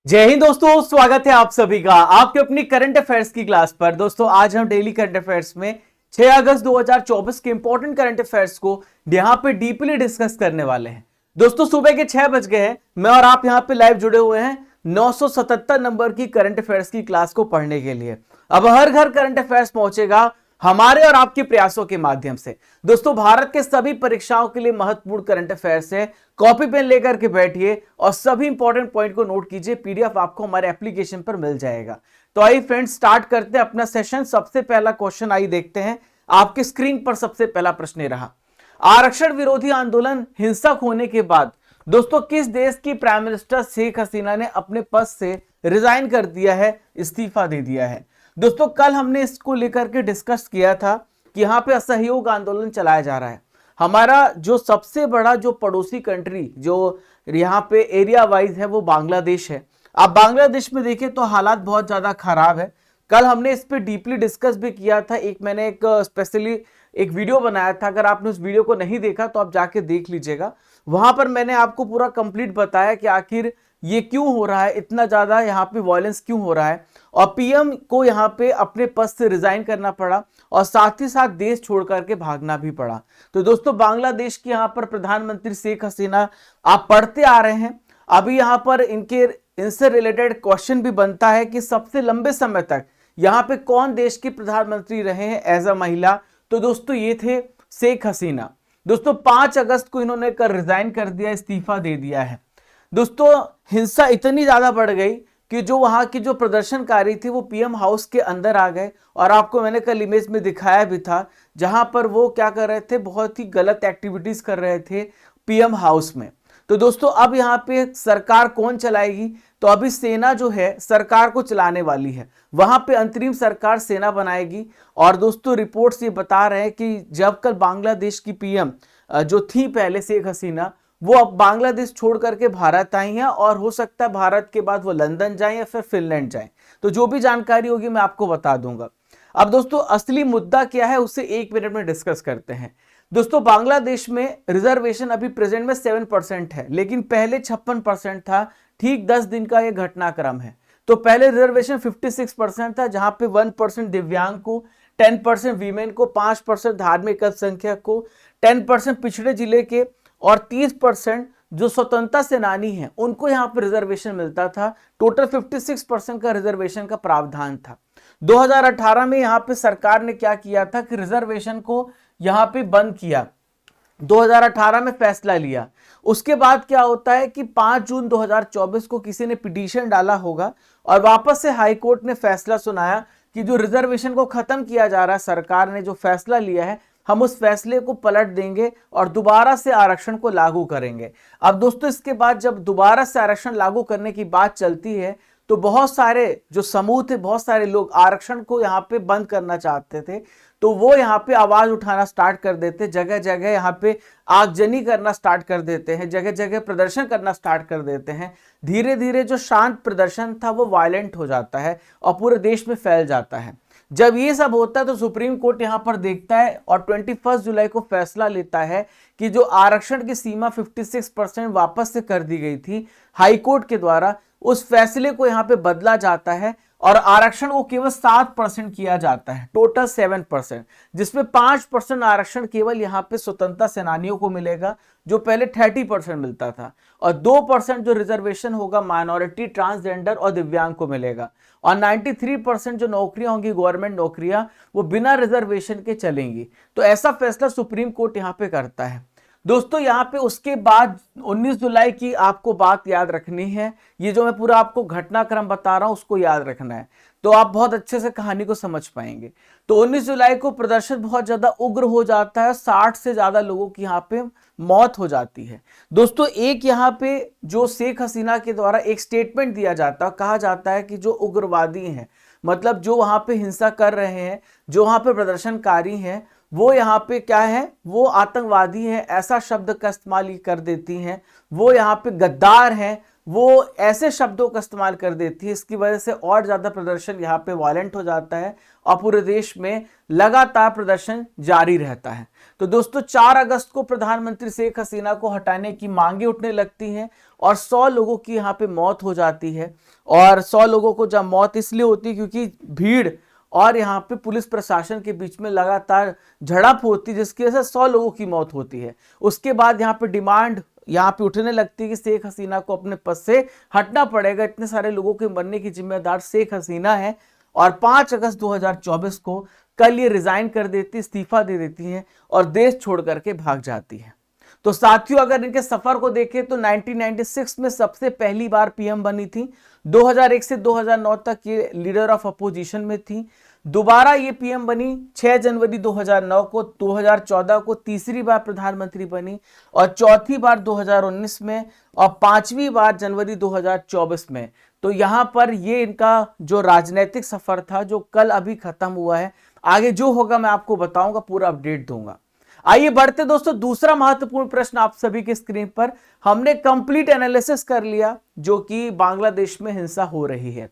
जय हिंद दोस्तों, स्वागत है आप सभी का आपके अपनी करंट अफेयर्स की क्लास पर। दोस्तों आज हम डेली करंट अफेयर्स में 6 अगस्त 2024 के इंपॉर्टेंट करंट अफेयर्स को यहां पे डीपली डिस्कस करने वाले हैं। दोस्तों सुबह के 6 बज गए हैं, मैं और आप यहां पे लाइव जुड़े हुए हैं 977 नंबर की करंट अफेयर्स की क्लास को पढ़ने के लिए। अब हर घर करंट अफेयर्स पहुंचेगा हमारे और आपके प्रयासों के माध्यम से। दोस्तों भारत के सभी परीक्षाओं के लिए महत्वपूर्ण करंट अफेयर्स है। कॉपी पेन लेकर के बैठिए और सभी इंपॉर्टेंट पॉइंट को नोट कीजिए। पीडीएफ आपको हमारे एप्लीकेशन पर मिल जाएगा। तो आइए फ्रेंड्स स्टार्ट करते हैं अपना सेशन। सबसे पहला क्वेश्चन आइए देखते हैं। आपके स्क्रीन पर सबसे पहला प्रश्न ये रहा, आरक्षण विरोधी आंदोलन हिंसक होने के बाद दोस्तों किस देश की प्राइम मिनिस्टर शेख हसीना ने अपने पद से रिजाइन कर दिया है, इस्तीफा दे दिया है। दोस्तों कल हमने इसको लेकर के डिस्कस किया था कि यहाँ पे असहयोग आंदोलन चलाया जा रहा है। हमारा जो सबसे बड़ा जो पड़ोसी कंट्री जो यहाँ पे एरिया वाइज है वो बांग्लादेश है। आप बांग्लादेश में देखें तो हालात बहुत ज्यादा खराब है। कल हमने इस पे डीपली डिस्कस भी किया था। मैंने एक स्पेशली एक वीडियो बनाया था। अगर आपने उस वीडियो को नहीं देखा तो आप जाके देख लीजिएगा। वहां पर मैंने आपको पूरा कंप्लीट बताया कि आखिर ये क्यों हो रहा है, इतना ज्यादा यहाँ पे वायलेंस क्यों हो रहा है और पीएम को यहाँ पे अपने पद से रिजाइन करना पड़ा और साथ ही साथ देश छोड़ करके भागना भी पड़ा। तो दोस्तों बांग्लादेश की यहाँ पर प्रधानमंत्री शेख हसीना आप पढ़ते आ रहे हैं। अभी यहाँ पर इनसे रिलेटेड क्वेश्चन भी बनता है कि सबसे लंबे समय तक यहाँ पे कौन देश के प्रधानमंत्री रहे हैं एज अ महिला। तो दोस्तों ये थे शेख हसीना। दोस्तों 5 अगस्त को इन्होंने कर रिजाइन कर दिया, इस्तीफा दे दिया है। दोस्तों हिंसा इतनी ज्यादा बढ़ गई कि जो वहां की जो प्रदर्शनकारी थी वो पीएम हाउस के अंदर आ गए और आपको मैंने कल इमेज में दिखाया भी था जहां पर वो क्या कर रहे थे, बहुत ही गलत एक्टिविटीज कर रहे थे पीएम हाउस में। तो दोस्तों अब यहाँ पे सरकार कौन चलाएगी, तो अभी सेना जो है सरकार को चलाने वाली है। वहां पे अंतरिम सरकार सेना बनाएगी। और दोस्तों रिपोर्ट्स ये बता रहे हैं कि जब कल बांग्लादेश की पीएम जो थी पहले शेख हसीना, वो अब बांग्लादेश छोड़ करके भारत आई हैं और हो सकता है भारत के बाद वो लंदन जाएं या फिर फिनलैंड जाएं। तो जो भी जानकारी होगी मैं आपको बता दूंगा। अब दोस्तों असली मुद्दा क्या है उसे 1 मिनट में डिस्कस करते हैं। दोस्तों बांग्लादेश में रिजर्वेशन अभी प्रेजेंट में 7% है, लेकिन पहले 56% था। ठीक 10 दिन का यह घटनाक्रम है। तो पहले रिजर्वेशन 56% था, जहां पे 1% दिव्यांग को, 10% वीमेन को, 5% धार्मिक अल्पसंख्यक को, 10% पिछड़े जिले के और 30% जो स्वतंत्रता सेनानी हैं उनको यहां पर रिजर्वेशन मिलता था। टोटल 56% का रिजर्वेशन का प्रावधान था। 2018 में यहां पे सरकार ने क्या किया था कि रिजर्वेशन को यहां पे बंद किया। 2018 में फैसला लिया। उसके बाद क्या होता है कि 5 जून 2024 को किसी ने पिटीशन डाला होगा और वापस से हाई कोर्ट ने फैसला सुनाया कि जो रिजर्वेशन को खत्म किया जा रहा है, सरकार ने जो फैसला लिया है हम उस फैसले को पलट देंगे और दोबारा से आरक्षण को लागू करेंगे। अब दोस्तों इसके बाद जब दोबारा से आरक्षण लागू करने की बात चलती है तो बहुत सारे जो समूह थे, बहुत सारे लोग आरक्षण को यहाँ पे बंद करना चाहते थे। तो वो यहाँ पे आवाज उठाना स्टार्ट कर देते, जगह जगह यहाँ पे आगजनी करना स्टार्ट कर देते हैं, जगह जगह प्रदर्शन करना स्टार्ट कर देते हैं। धीरे धीरे जो शांत प्रदर्शन था वो वायलेंट हो जाता है और पूरे देश में फैल जाता है। जब ये सब होता है तो सुप्रीम कोर्ट यहां पर देखता है और 21 जुलाई को फैसला लेता है कि जो आरक्षण की सीमा 56% वापस से कर दी गई थी हाई कोर्ट के द्वारा, उस फैसले को यहां पे बदला जाता है और आरक्षण को केवल 7% किया जाता है, टोटल 7%, जिसमें 5% आरक्षण केवल यहां पे स्वतंत्रता सेनानियों को मिलेगा जो पहले 30% मिलता था, और 2% जो रिजर्वेशन होगा माइनॉरिटी, ट्रांसजेंडर और दिव्यांग को मिलेगा, और 93% जो नौकरियां होंगी गवर्नमेंट नौकरियां वो बिना रिजर्वेशन के चलेंगी। तो ऐसा फैसला सुप्रीम कोर्ट यहां पे करता है। दोस्तों यहाँ पे उसके बाद 19 जुलाई की आपको बात याद रखनी है। ये जो मैं पूरा आपको घटनाक्रम बता रहा हूं उसको याद रखना है, तो आप बहुत अच्छे से कहानी को समझ पाएंगे। तो 19 जुलाई को प्रदर्शन बहुत ज्यादा उग्र हो जाता है, 60 से ज्यादा लोगों की यहाँ पे मौत हो जाती है। दोस्तों एक यहाँ पे जो शेख हसीना के द्वारा एक स्टेटमेंट दिया जाता है, कहा जाता है कि जो उग्रवादी हैं, मतलब जो वहां पे हिंसा कर रहे हैं, जो वहां पे प्रदर्शनकारी हैं, वो यहाँ पे क्या है, वो आतंकवादी हैं, ऐसा शब्द का इस्तेमाल कर देती हैं। वो यहाँ पे गद्दार हैं, वो ऐसे शब्दों का इस्तेमाल कर देती है, इसकी वजह से और ज्यादा प्रदर्शन यहाँ पे वायलेंट हो जाता है और पूरे देश में लगातार प्रदर्शन जारी रहता है। तो दोस्तों 4 अगस्त को प्रधानमंत्री शेख हसीना को हटाने की मांगे उठने लगती हैं और 100 लोगों की यहाँ पे मौत हो जाती है। और 100 लोगों को जब मौत इसलिए होती है क्योंकि भीड़ और यहाँ पे पुलिस प्रशासन के बीच में लगातार झड़प होती है, जिसकी वजह से 100 लोगों की मौत होती है। उसके बाद यहाँ पे डिमांड यहाँ पे उठने लगती है कि शेख हसीना को अपने पद से हटना पड़ेगा, इतने सारे लोगों के मरने की जिम्मेदार शेख हसीना है। और 5 अगस्त 2024 को कल ये रिजाइन कर देती, इस्तीफा दे देती हैं और देश छोड़ करके भाग जाती है। तो साथियों अगर इनके सफर को देखें तो 1996 में सबसे पहली बार पीएम बनी थी, 2001 से 2009 तक ये लीडर ऑफ अपोजिशन में थी, दोबारा ये पीएम बनी 6 जनवरी 2009 को, 2014 को तीसरी बार प्रधानमंत्री बनी और चौथी बार 2019 में और 5वीं बार जनवरी 2024 में। तो यहां पर ये इनका जो राजनीतिक सफर था जो कल अभी खत्म हुआ है। आगे जो होगा मैं आपको बताऊंगा, पूरा अपडेट दूंगा। आइए बढ़ते दोस्तों, दूसरा महत्वपूर्ण प्रश्न आप सभी के स्क्रीन पर। हमने कंप्लीट एनालिसिस कर लिया जो कि बांग्लादेश में हिंसा हो रही है।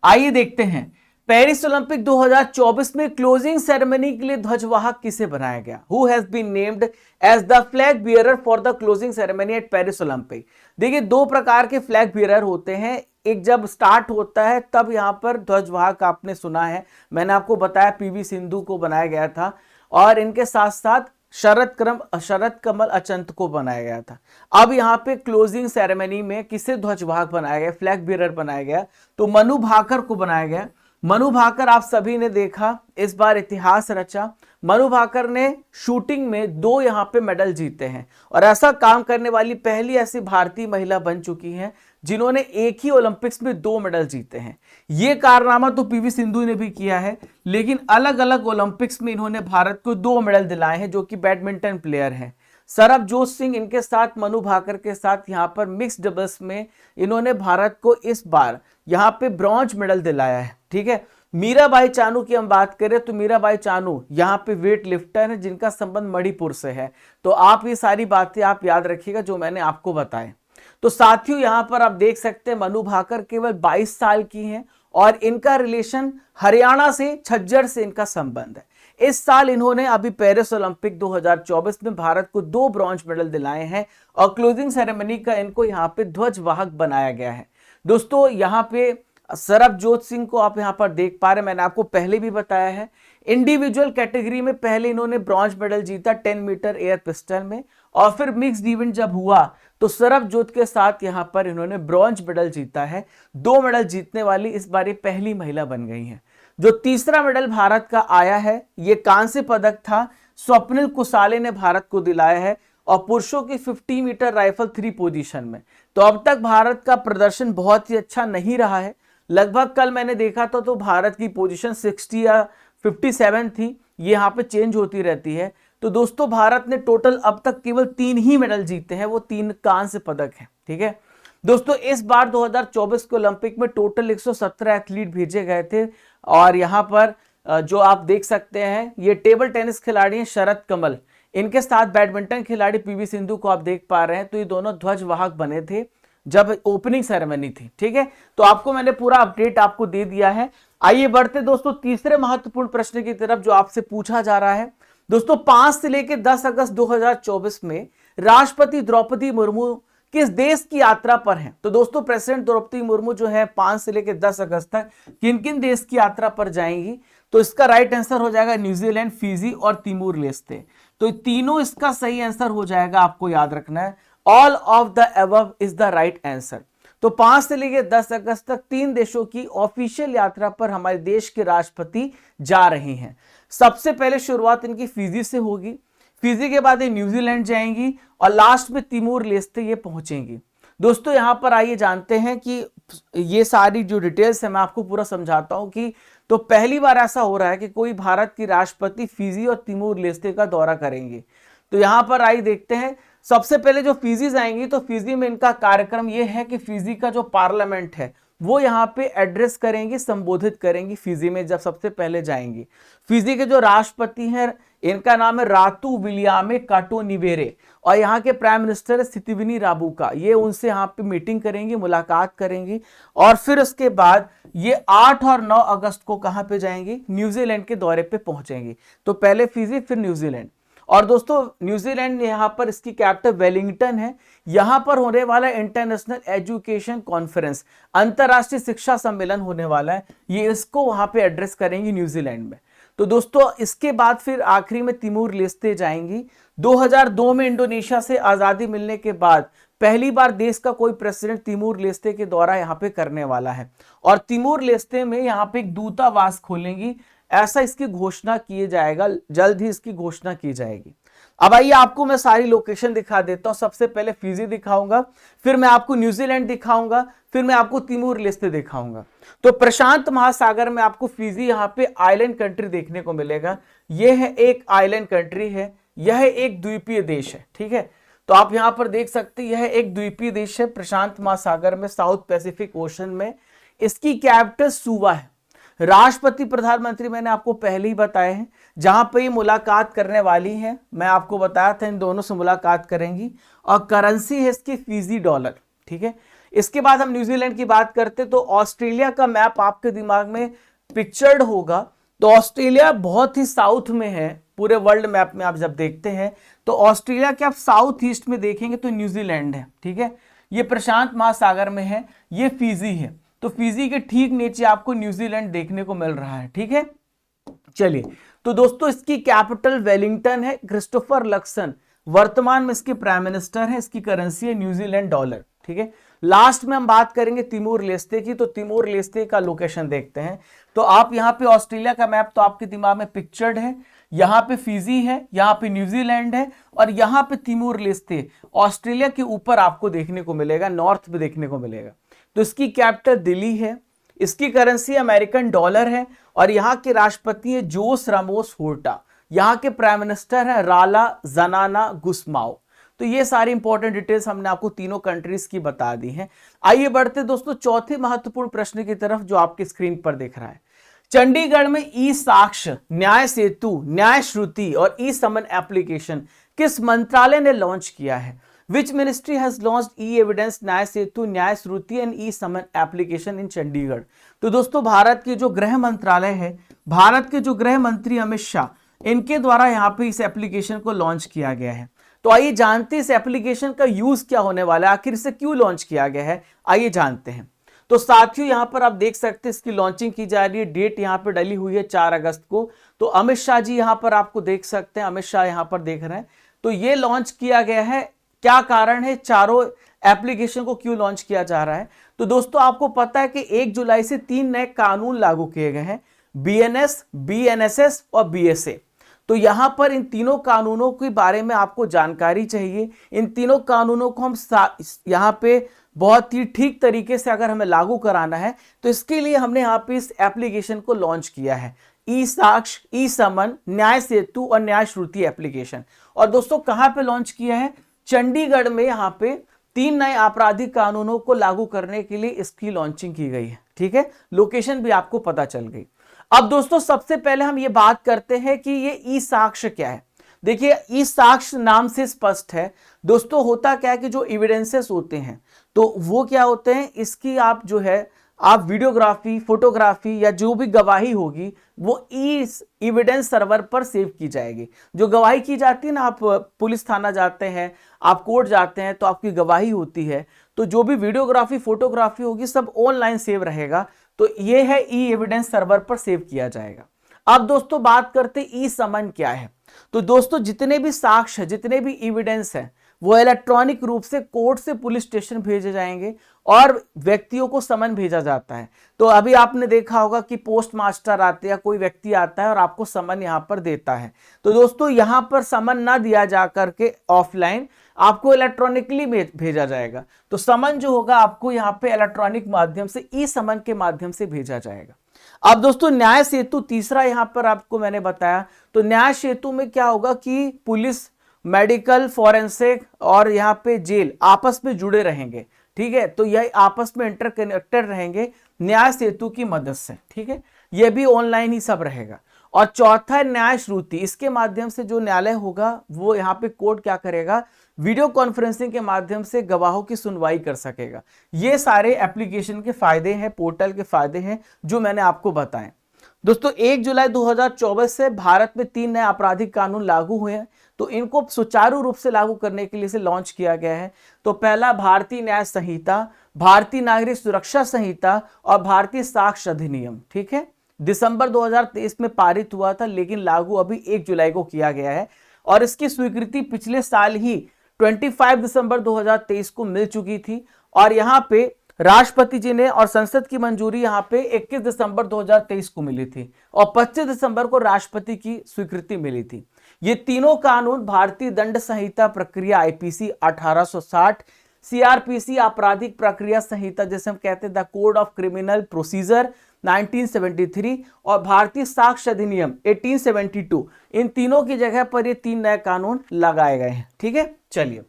आइए देखते हैं पेरिस ओलंपिक 2024 में क्लोजिंग सेरेमनी के लिए ध्वजवाहक किसे बनाया गया। Who has been named as the flag bearer for the closing ceremony at Paris Olympic. देखिए 2 प्रकार के फ्लैग बियरर होते हैं, एक जब स्टार्ट होता है तब यहां पर ध्वजवाहक आपने सुना है, मैंने आपको बताया पीवी सिंधु को बनाया गया था और इनके साथ साथ शरद कमल अचंत को बनाया गया था। अब यहाँ पे क्लोजिंग सेरेमनी में किसे ध्वजवाहक बनाया गया, फ्लैग बियरर बनाया गया, तो मनु भाकर को बनाया गया। मनु भाकर आप सभी ने देखा इस बार इतिहास रचा। मनु भाकर ने शूटिंग में 2 यहाँ पे मेडल जीते हैं और ऐसा काम करने वाली पहली ऐसी भारतीय महिला बन चुकी हैं जिन्होंने एक ही ओलंपिक्स में 2 मेडल जीते हैं। ये कारनामा तो पीवी सिंधु ने भी किया है, लेकिन अलग अलग ओलंपिक्स में इन्होंने भारत को 2 मेडल दिलाए हैं, जो कि बैडमिंटन प्लेयर हैं। सरबजोत सिंह इनके साथ मनु भाकर के साथ यहाँ पर मिक्स डबल्स में इन्होंने भारत को इस बार यहाँ पे ब्रॉन्ज मेडल दिलाया है। ठीक है, मीराबाई चानू की हम बात करें तो मीराबाई चानू यहाँ पे वेट लिफ्टर है जिनका संबंध मणिपुर से है। तो आप ये सारी बातें आप याद रखिएगा जो मैंने आपको बताए। तो साथियों यहां पर आप देख सकते हैं मनु भाकर केवल 22 साल की हैं और इनका रिलेशन हरियाणा से, झज्जर से इनका संबंध है। इस साल इन्होंने अभी पेरिस ओलंपिक 2024 में भारत को 2 ब्रॉन्ज मेडल दिलाए हैं और क्लोजिंग सेरेमनी का इनको यहाँ पे ध्वजवाहक बनाया गया है। दोस्तों यहाँ पे सरबजोत सिंह को आप यहाँ पर देख पा रहे हैं, मैंने आपको पहले भी बताया है। इंडिविजुअल कैटेगरी में पहले इन्होंने ब्रॉन्ज मेडल जीता 10 मीटर एयर पिस्टल में और फिर मिक्स्ड इवेंट जब हुआ तो सरबजोत के साथ यहाँ पर इन्होंने ब्रॉन्ज मेडल जीता है। 2 मेडल जीतने वाली इस बार ये पहली महिला बन गई हैं। जो तीसरा मेडल भारत का आया है ये कांस्य पदक था, स्वप्निल कुसाले ने भारत को दिलाया है और पुरुषों की 50 मीटर राइफल 3 पोजीशन में। तो अब तक भारत का प्रदर्शन बहुत ही अच्छा नहीं रहा है, लगभग कल मैंने देखा था तो भारत की पोजीशन 60 या 57 थी, ये यहाँ पे चेंज होती रहती है। तो दोस्तों भारत ने टोटल अब तक केवल 3 ही मेडल जीते हैं, वो 3 कांस्य पदक हैं। ठीक है दोस्तों, इस बार 2024 के ओलंपिक में टोटल 117 एथलीट भेजे गए थे और यहाँ पर जो आप देख सकते हैं ये टेबल टेनिस खिलाड़ी हैं शरद कमल, इनके साथ बैडमिंटन खिलाड़ी पीवी सिंधु को आप देख पा रहे हैं। तो ये दोनों ध्वजवाहक बने थे जब ओपनिंग सेरेमनी थी। ठीक है, तो आपको मैंने पूरा अपडेट आपको दे दिया है। आइए बढ़ते दोस्तों तीसरे महत्वपूर्ण प्रश्न की तरफ जो आपसे पूछा जा रहा है। दोस्तों 5 से लेकर 10 अगस्त 2024 में राष्ट्रपति द्रौपदी मुर्मू किस देश की यात्रा पर हैं। तो दोस्तों प्रेसिडेंट द्रौपदी मुर्मू जो है 5 से लेकर 10 अगस्त तक किन किन देश की यात्रा पर जाएंगी, तो इसका राइट आंसर हो जाएगा न्यूजीलैंड, फिजी और तिमोर लेस्ते। तो तीनों इसका सही आंसर हो जाएगा, आपको याद रखना है। All of the above is the right answer. तो 5 से लेकर 10 अगस्त तक 3 देशों की ऑफिशियल यात्रा पर हमारे देश के राष्ट्रपति जा रहे हैं। सबसे पहले शुरुआत इनकी फिजी से होगी, फिजी के बाद ये न्यूजीलैंड जाएंगी और लास्ट में तिमोर लेस्ते ये पहुंचेंगी। दोस्तों यहां पर आइए जानते हैं कि ये सारी जो डिटेल्स है मैं आपको पूरा समझाता हूं कि तो पहली बार ऐसा हो रहा है कि कोई भारत की राष्ट्रपति फिजी और तिमोर लेस्ते का दौरा करेंगे। तो यहां पर आइए देखते हैं, सबसे पहले जो फिजी जाएंगी तो फिजी में इनका कार्यक्रम यह है कि फिजी का जो पार्लियामेंट है वो यहाँ पे एड्रेस करेंगी, संबोधित करेंगी फिजी में जब सबसे पहले जाएंगी। फिजी के जो राष्ट्रपति हैं इनका नाम है रातू विलियामे काटोनिवेरे और यहाँ के प्राइम मिनिस्टर है सितिविनी राबुका। ये उनसे यहाँ पे मीटिंग करेंगी, मुलाकात करेंगी और फिर उसके बाद ये 8 और 9 अगस्त को कहाँ पे जाएंगी, न्यूजीलैंड के दौरे पे पहुंचेंगी। तो पहले फिजी फिर न्यूजीलैंड। और दोस्तों न्यूजीलैंड यहाँ पर इसकी कैपिटल वेलिंगटन है। यहाँ पर होने वाला इंटरनेशनल एजुकेशन कॉन्फ्रेंस, अंतरराष्ट्रीय शिक्षा सम्मेलन होने वाला है, ये इसको वहां पे एड्रेस करेंगी न्यूजीलैंड में। तो दोस्तों इसके बाद फिर आखिरी में तिमोर लेस्ते जाएंगी। 2002 में इंडोनेशिया से आजादी मिलने के बाद पहली बार देश का कोई प्रेसिडेंट तिमोर लेस्ते के द्वारा यहाँ पे करने वाला है और तिमोर लेस्ते में यहाँ पे एक दूतावास खोलेंगी, ऐसा इसकी घोषणा किया जाएगा, जल्द ही इसकी घोषणा की जाएगी। अब आइए आपको मैं सारी लोकेशन दिखा देता हूं। सबसे पहले फिजी दिखाऊंगा, फिर मैं आपको न्यूजीलैंड दिखाऊंगा, फिर मैं आपको तिमोर लेस्ते दिखाऊंगा। तो प्रशांत महासागर में आपको फिजी यहाँ पे आइलैंड कंट्री देखने को मिलेगा। यह है एक आइलैंड कंट्री है, यह एक द्वीपीय देश है, ठीक है। तो आप यहाँ पर देख सकते हैं यह एक द्वीपीय देश है प्रशांत महासागर में, साउथ पैसिफिक ओशन में। इसकी कैपिटल सुवा है। राष्ट्रपति प्रधानमंत्री मैंने आपको पहले ही बताए हैं, जहां पे ये मुलाकात करने वाली हैं, मैं आपको बताया था इन दोनों से मुलाकात करेंगी और करेंसी है इसकी फिजी डॉलर, ठीक है। इसके बाद हम न्यूजीलैंड की बात करते तो ऑस्ट्रेलिया का मैप आपके दिमाग में पिक्चर्ड होगा। तो ऑस्ट्रेलिया बहुत ही साउथ में है, पूरे वर्ल्ड मैप में आप जब देखते हैं तो ऑस्ट्रेलिया के आप साउथ ईस्ट में देखेंगे तो न्यूजीलैंड है, ठीक है। ये प्रशांत महासागर में है, ये फिजी है। तो फिजी के ठीक नीचे आपको न्यूजीलैंड देखने को मिल रहा है, ठीक है। चलिए तो दोस्तों इसकी कैपिटल वेलिंगटन है। क्रिस्टोफर लक्सन वर्तमान में इसके प्राइम मिनिस्टर है। इसकी करेंसी है न्यूजीलैंड डॉलर, ठीक है। लास्ट में हम बात करेंगे तिमोर लेस्ते की। तो तिमोर लेस्ते का लोकेशन देखते हैं। तो आप यहाँ पे ऑस्ट्रेलिया का मैप तो आपके दिमाग में पिक्चर्ड है, यहाँ पे फिजी है, यहाँ पे न्यूजीलैंड है और यहाँ पे तिमोर लेस्ते ऑस्ट्रेलिया के ऊपर आपको देखने को मिलेगा, नॉर्थ में देखने को मिलेगा। तो इसकी कैपिटल दिल्ली है, इसकी करेंसी अमेरिकन डॉलर है और यहाँ के राष्ट्रपति है जोस रामोस होर्टा। यहाँ के प्राइम मिनिस्टर है राला जनाना गुस्माओ। तो ये सारी इंपॉर्टेंट डिटेल्स हमने आपको तीनों कंट्रीज की बता दी हैं। आइए बढ़ते दोस्तों चौथे महत्वपूर्ण प्रश्न की तरफ जो आपकी स्क्रीन पर दिख रहा है। चंडीगढ़ में ई साक्ष्य, न्याय सेतु, न्याय श्रुति और ई समन एप्लीकेशन किस मंत्रालय ने लॉन्च किया है? Which ministry has launched e-evidence, Nyaya Setu, Nyaya Shruti and e summons application in Chandigarh? तो दोस्तों भारत के जो गृह मंत्रालय है, भारत के जो गृह मंत्री अमित शाह, इनके द्वारा यहाँ पे इस एप्लीकेशन को लॉन्च किया गया है। तो आइए जानते हैं इस एप्लीकेशन का यूज क्या होने वाला है, आखिर इसे क्यों लॉन्च किया गया है, आइए जानते हैं। तो साथियों यहाँ पर आप देख सकते हैं इसकी लॉन्चिंग की जा रही है, डेट यहाँ पर डली हुई है 4 अगस्त को। तो अमित शाह जी यहाँ पर आपको देख सकते हैं, अमित शाह यहाँ पर देख रहे हैं। तो ये लॉन्च किया गया है, क्या कारण है, चारों एप्लीकेशन को क्यों लॉन्च किया जा रहा है? तो दोस्तों आपको पता है कि 1 जुलाई से 3 नए कानून लागू किए गए हैं, बीएनएस, बीएनएसएस और बीएसए। तो यहां पर इन तीनों कानूनों के बारे में आपको जानकारी चाहिए। इन तीनों कानूनों को हम यहां पे बहुत ही ठीक तरीके से अगर हमें लागू कराना है तो इसके लिए हमने यहाँ पे इस एप्लीकेशन को लॉन्च किया है, ई साक्ष्य, ई समन, न्याय सेतु और न्याय श्रुति एप्लीकेशन। और दोस्तों कहां पे लॉन्च किया है? चंडीगढ़ में यहाँ पे 3 नए आपराधिक कानूनों को लागू करने के लिए इसकी लॉन्चिंग की गई है, ठीक है। लोकेशन भी आपको पता चल गई। अब दोस्तों सबसे पहले हम ये बात करते हैं कि ये ई साक्ष्य क्या है। देखिए ई साक्ष्य नाम से स्पष्ट है दोस्तों, होता क्या है कि जो एविडेंसेस होते हैं तो वो क्या होते हैं, इसकी आप जो है आप वीडियोग्राफी, फोटोग्राफी या जो भी गवाही होगी वो ई एविडेंस सर्वर पर सेव की जाएगी। जो गवाही की जाती है ना, आप पुलिस थाना जाते हैं, आप कोर्ट जाते हैं तो आपकी गवाही होती है, तो जो भी वीडियोग्राफी, फोटोग्राफी होगी सब ऑनलाइन सेव रहेगा। तो ये है ई एविडेंस सर्वर पर सेव किया जाएगा। अब दोस्तों बात करते ई समन क्या है। तो दोस्तों जितने भी साक्ष्य है, जितने भी एविडेंस है वो इलेक्ट्रॉनिक रूप से कोर्ट से पुलिस स्टेशन भेजे जाएंगे और व्यक्तियों को समन भेजा जाता है। तो अभी आपने देखा होगा कि पोस्ट मास्टर आते हैं, कोई व्यक्ति आता है और आपको समन यहाँ पर देता है। तो दोस्तों यहाँ पर समन ना दिया जा करके ऑफलाइन आपको इलेक्ट्रॉनिकली भेजा जाएगा। तो समन जो होगा आपको यहाँ पे इलेक्ट्रॉनिक माध्यम से, ई समन के माध्यम से भेजा जाएगा। अब दोस्तों न्याय सेतु तीसरा यहाँ पर आपको मैंने बताया। तो न्याय सेतु में क्या होगा कि पुलिस, मेडिकल, फॉरेंसिक और यहाँ पे जेल आपस में जुड़े रहेंगे, ठीक है, तो यह आपस में इंटरकनेक्टेड रहेंगे न्याय सेतु की मदद से, ठीक है, यह भी ऑनलाइन ही सब रहेगा। और चौथा है न्याय श्रुति, इसके माध्यम से जो न्यायालय होगा वो यहाँ पे कोर्ट क्या करेगा, वीडियो कॉन्फ्रेंसिंग के माध्यम से गवाहों की सुनवाई कर सकेगा। ये सारे एप्लीकेशन के फायदे हैं, पोर्टल के फायदे हैं जो मैंने आपको बताए। दोस्तों 1 जुलाई 2024 से भारत में 3 नए आपराधिक कानून लागू हुए हैं, तो इनको सुचारू रूप से लागू करने के लिए इसे लॉन्च किया गया है। तो पहला भारतीय न्याय संहिता, भारतीय नागरिक सुरक्षा संहिता और भारतीय साक्ष्य अधिनियम, ठीक है, दिसंबर 2023 में पारित हुआ था, लेकिन लागू अभी 1 जुलाई को किया गया है। और इसकी स्वीकृति पिछले साल ही 25 दिसंबर 2023 को मिल चुकी थी। और यहाँ पे राष्ट्रपति जी ने और संसद की मंजूरी यहाँ पे 21 दिसंबर 2023 को मिली थी और 25 दिसंबर को राष्ट्रपति की स्वीकृति मिली थी। ये तीनों कानून भारतीय दंड संहिता प्रक्रिया आईपीसी 1860, सीआरपीसी आपराधिक प्रक्रिया संहिता जैसे हम कहते हैं the code of criminal procedure 1973 और भारतीय साक्ष्य अधिनियम 1872, इन तीनों की जगह पर ये 3 नए कानून लगाए गए हैं, ठीक है। चलिए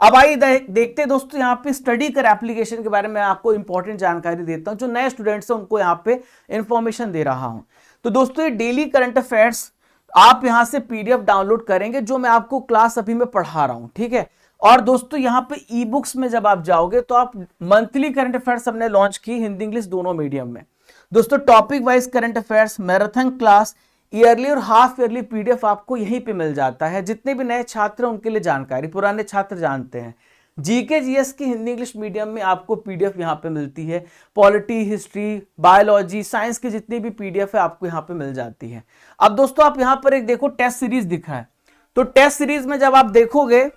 अब आइए देखते दोस्तों यहाँ पे स्टडी कर एप्लीकेशन के बारे में आपको इंपॉर्टेंट जानकारी देता हूं, जो नए स्टूडेंट्स हैं उनको यहाँ पे इंफॉर्मेशन दे रहा हूं। तो दोस्तों ये डेली करंट अफेयर्स आप यहाँ से पीडीएफ डाउनलोड करेंगे जो मैं आपको क्लास अभी में पढ़ा रहा हूँ, ठीक है। और दोस्तों यहाँ पे ई बुक्स में जब आप जाओगे तो आप मंथली करंट अफेयर्स हमने लॉन्च की हिंदी इंग्लिश दोनों मीडियम में। दोस्तों topic wise current affairs, marathon class, yearly और हाफ ईयरली पीडीएफ आपको यहीं पे मिल जाता है। जितने भी नए छात्र हैं उनके लिए जानकारी, पुराने छात्र जानते हैं। जीके जीएस की हिंदी इंग्लिश मीडियम में आपको पीडीएफ यहाँ पे मिलती है। पॉलिटी, हिस्ट्री, बायोलॉजी, साइंस की जितनी भी पीडीएफ है आपको यहाँ पे मिल जाती है। अब दोस्तों आप यहाँ पर एक देखो टेस्ट सीरीज दिखा है, तो टेस्ट सीरीज में जब आप देखोगे,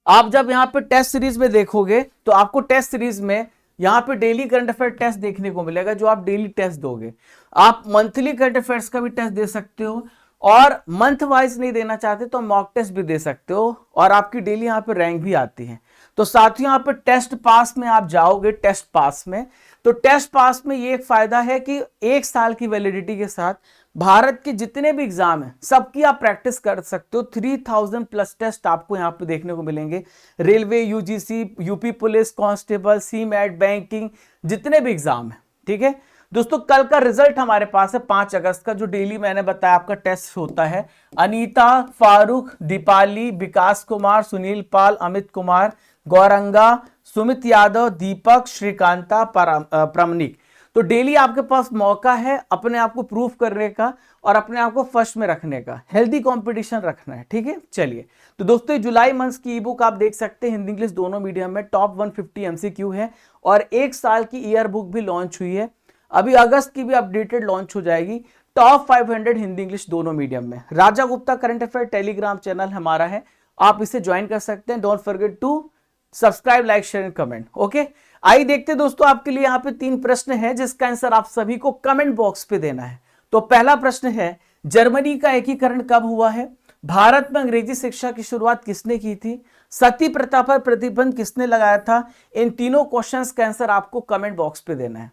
आप जब यहाँ पे टेस्ट सीरीज में देखोगे तो आपको टेस्ट सीरीज में यहाँ पे डेली करंट अफेयर टेस्ट देखने को मिलेगा जो आप डेली टेस्ट दोगे। आप मंथली करंट अफेयर्स का भी टेस्ट दे सकते हो और मंथ वाइज नहीं देना चाहते तो मॉक टेस्ट भी दे सकते हो और आपकी डेली यहाँ पे रैंक भी आती है। तो साथियों यहाँ पे टेस्ट पास में आप जाओगे, टेस्ट पास में, तो टेस्ट पास में ये एक फायदा है कि 1 साल की वैलिडिटी के साथ भारत के जितने भी एग्जाम है सबकी आप प्रैक्टिस कर सकते हो। 3000 प्लस टेस्ट आपको यहाँ पे देखने को मिलेंगे। Railway, UGC, UP police, constable, CMAT, banking, जितने भी एग्जाम है, ठीक है। दोस्तों कल का रिजल्ट हमारे पास है 5 अगस्त का, जो डेली मैंने बताया आपका टेस्ट होता है। अनीता, फारूक, दीपाली, विकास कुमार, सुनील पाल, अमित कुमार, गौरंगा, सुमित यादव, दीपक, श्रीकांता, प्रमनिक। तो डेली आपके पास मौका है अपने आप को प्रूव करने का और अपने आप को फर्स्ट में रखने का, हेल्दी कंपटीशन रखना है, ठीक है। चलिए तो दोस्तों जुलाई मंथ की ई बुक आप देख सकते हैं हिंदी इंग्लिश दोनों मीडियम में। टॉप 150 एमसीक्यू है और 1 साल की ईयर बुक भी लॉन्च हुई है। अभी अगस्त की भी अपडेटेड लॉन्च हो जाएगी। टॉप 500 हिंदी इंग्लिश दोनों मीडियम में। Raja Gupta current affair telegram channel हमारा है, आप इसे ज्वाइन कर सकते हैं। Don't forget to subscribe, like, share and comment. Okay, आइए देखते दोस्तों आपके लिए यहाँ पे 3 प्रश्न है जिसका आंसर आप सभी को कमेंट बॉक्स पे देना है। तो पहला प्रश्न है, जर्मनी का एकीकरण कब हुआ है? भारत में अंग्रेजी शिक्षा की शुरुआत किसने की थी? सती प्रथा पर प्रतिबंध किसने लगाया था? इन तीनों क्वेश्चंस का आंसर आपको कमेंट बॉक्स पे देना है।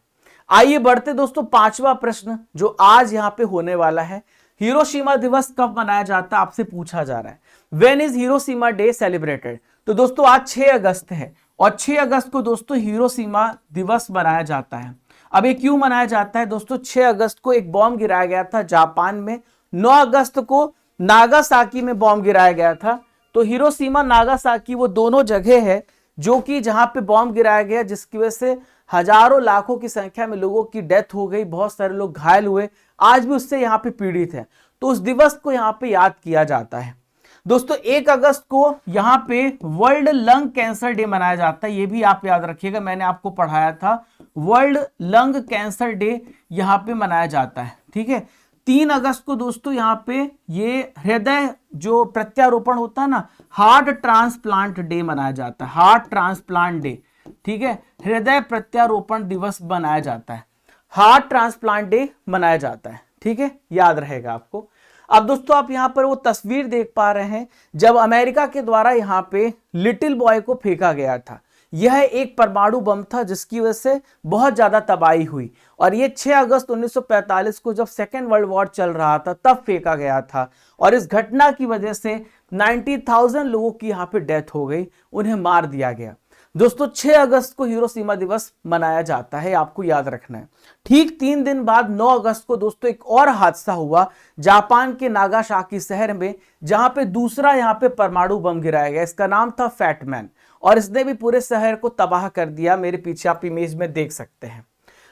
आइए बढ़ते दोस्तों 5वां प्रश्न जो आज यहाँ पे होने वाला है, हिरोशिमा दिवस कब मनाया जाता है? आपसे पूछा जा रहा है। When is Hiroshima day celebrated? तो दोस्तों आज 6 अगस्त है और 6 अगस्त को दोस्तों हिरोशिमा दिवस मनाया जाता है। अब ये क्यों मनाया जाता है दोस्तों? 6 अगस्त को एक बॉम्ब गिराया गया था जापान में, 9 अगस्त को नागासाकी में बॉम्ब गिराया गया था। तो हिरोशिमा, नागासाकी वो दोनों जगह है जो कि जहां पे बॉम्ब गिराया गया, जिसकी वजह से हजारों लाखों की संख्या में लोगों की डेथ हो गई, बहुत सारे लोग घायल हुए, आज भी उससे यहाँ पे पीड़ित है। तो उस दिवस को यहाँ पे याद किया जाता है। दोस्तों 1 अगस्त को यहाँ पे वर्ल्ड लंग कैंसर डे मनाया जाता है, ये भी आप याद रखिएगा, मैंने आपको पढ़ाया था। वर्ल्ड लंग कैंसर डे यहाँ पे मनाया जाता है, ठीक है। 3 अगस्त को दोस्तों यहाँ पे ये हृदय जो प्रत्यारोपण होता है ना, हार्ट ट्रांसप्लांट डे मनाया जाता है, हार्ट ट्रांसप्लांट डे, ठीक है। हृदय प्रत्यारोपण दिवस मनाया जाता है, हार्ट ट्रांसप्लांट डे मनाया जाता है, ठीक है, याद रहेगा आपको। अब दोस्तों आप यहाँ पर वो तस्वीर देख पा रहे हैं जब अमेरिका के द्वारा यहाँ पे लिटिल बॉय को फेंका गया था। यह एक परमाणु बम था जिसकी वजह से बहुत ज्यादा तबाही हुई और ये 6 अगस्त 1945 को जब सेकेंड वर्ल्ड वॉर चल रहा था तब फेंका गया था और इस घटना की वजह से 90,000 लोगों की यहाँ पे डेथ हो गई, उन्हें मार दिया गया। दोस्तों 6 अगस्त को हिरोशिमा दिवस मनाया जाता है, आपको याद रखना है। ठीक 3 दिन बाद 9 अगस्त को दोस्तों एक और हादसा हुआ जापान के नागासाकी शहर में, जहां पे दूसरा यहां पे परमाणु बम गिराया गया। इसका नाम था फैटमैन और इसने भी पूरे शहर को तबाह कर दिया। मेरे पीछे आप इमेज में देख सकते हैं।